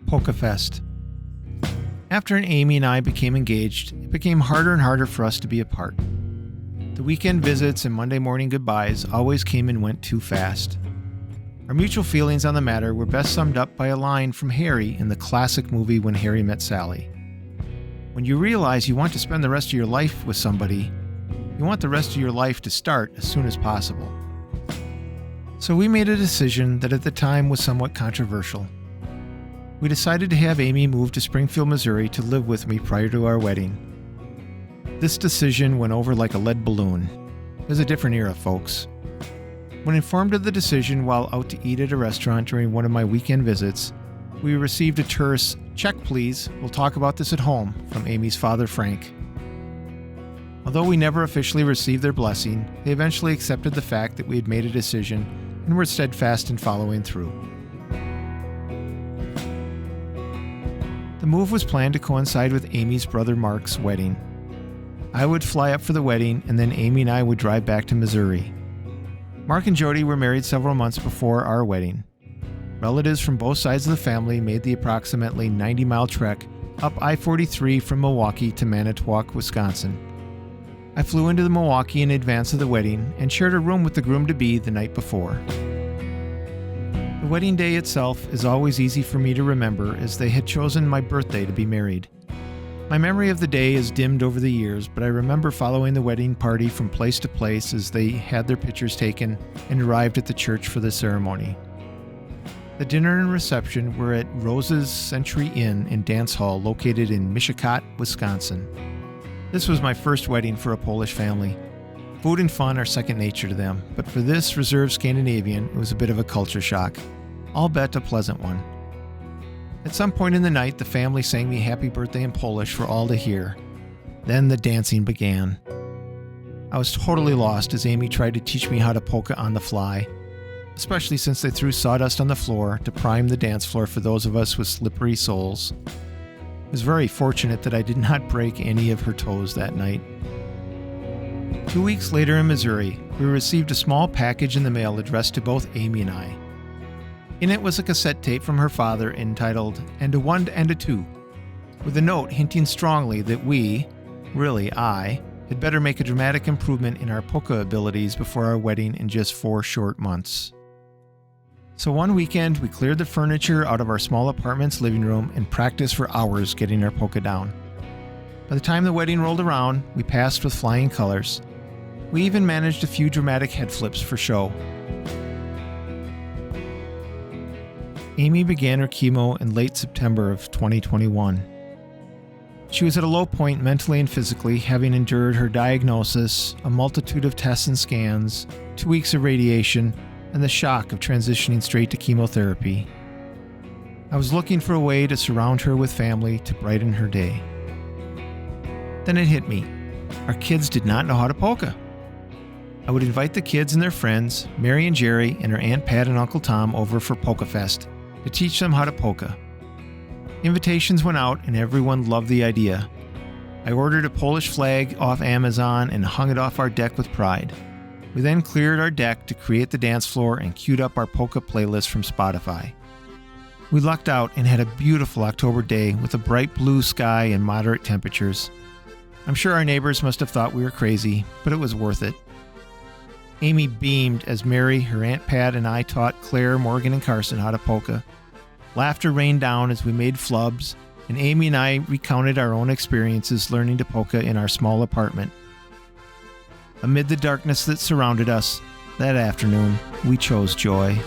PolkaFest. After Amy and I became engaged, it became harder and harder for us to be apart. The weekend visits and Monday morning goodbyes always came and went too fast. Our mutual feelings on the matter were best summed up by a line from Harry in the classic movie When Harry Met Sally. When you realize you want to spend the rest of your life with somebody, you want the rest of your life to start as soon as possible. So we made a decision that at the time was somewhat controversial. We decided to have Amy move to Springfield, Missouri to live with me prior to our wedding. This decision went over like a lead balloon. It was a different era, folks. When informed of the decision while out to eat at a restaurant during one of my weekend visits, we received a terse, "Check please, we'll talk about this at home," from Amy's father, Frank. Although we never officially received their blessing, they eventually accepted the fact that we had made a decision and were steadfast in following through. The move was planned to coincide with Amy's brother Mark's wedding. I would fly up for the wedding, and then Amy and I would drive back to Missouri. Mark and Jody were married several months before our wedding. Relatives from both sides of the family made the approximately 90-mile trek up I-43 from Milwaukee to Manitowoc, Wisconsin. I flew into Milwaukee in advance of the wedding and shared a room with the groom-to-be the night before. The wedding day itself is always easy for me to remember, as they had chosen my birthday to be married. My memory of the day is dimmed over the years, but I remember following the wedding party from place to place as they had their pictures taken and arrived at the church for the ceremony. The dinner and reception were at Rose's Century Inn and Dance Hall located in Mishicot, Wisconsin. This was my first wedding for a Polish family. Food and fun are second nature to them, but for this reserved Scandinavian, it was a bit of a culture shock. I'll bet a pleasant one. At some point in the night, the family sang me happy birthday in Polish for all to hear. Then the dancing began. I was totally lost as Amy tried to teach me how to polka on the fly, especially since they threw sawdust on the floor to prime the dance floor for those of us with slippery soles. I was very fortunate that I did not break any of her toes that night. 2 weeks later in Missouri, we received a small package in the mail addressed to both Amy and I. In it was a cassette tape from her father entitled "And a One and a Two," with a note hinting strongly that we, really I, had better make a dramatic improvement in our polka abilities before our wedding in just 4 short months. So one weekend, we cleared the furniture out of our small apartment's living room and practiced for hours getting our polka down. By the time the wedding rolled around, we passed with flying colors. We even managed a few dramatic head flips for show. Amy began her chemo in late September of 2021. She was at a low point mentally and physically, having endured her diagnosis, a multitude of tests and scans, 2 weeks of radiation, and the shock of transitioning straight to chemotherapy. I was looking for a way to surround her with family to brighten her day. Then it hit me. Our kids did not know how to polka. I would invite the kids and their friends, Mary and Jerry, and her Aunt Pat and Uncle Tom over for PolkaFest to teach them how to polka. Invitations went out and everyone loved the idea. I ordered a Polish flag off Amazon and hung it off our deck with pride. We then cleared our deck to create the dance floor and queued up our polka playlist from Spotify. We lucked out and had a beautiful October day with a bright blue sky and moderate temperatures. I'm sure our neighbors must have thought we were crazy, but it was worth it. Amy beamed as Mary, her Aunt Pat, and I taught Claire, Morgan, and Carson how to polka. Laughter rained down as we made flubs, and Amy and I recounted our own experiences learning to polka in our small apartment. Amid the darkness that surrounded us, that afternoon, we chose joy.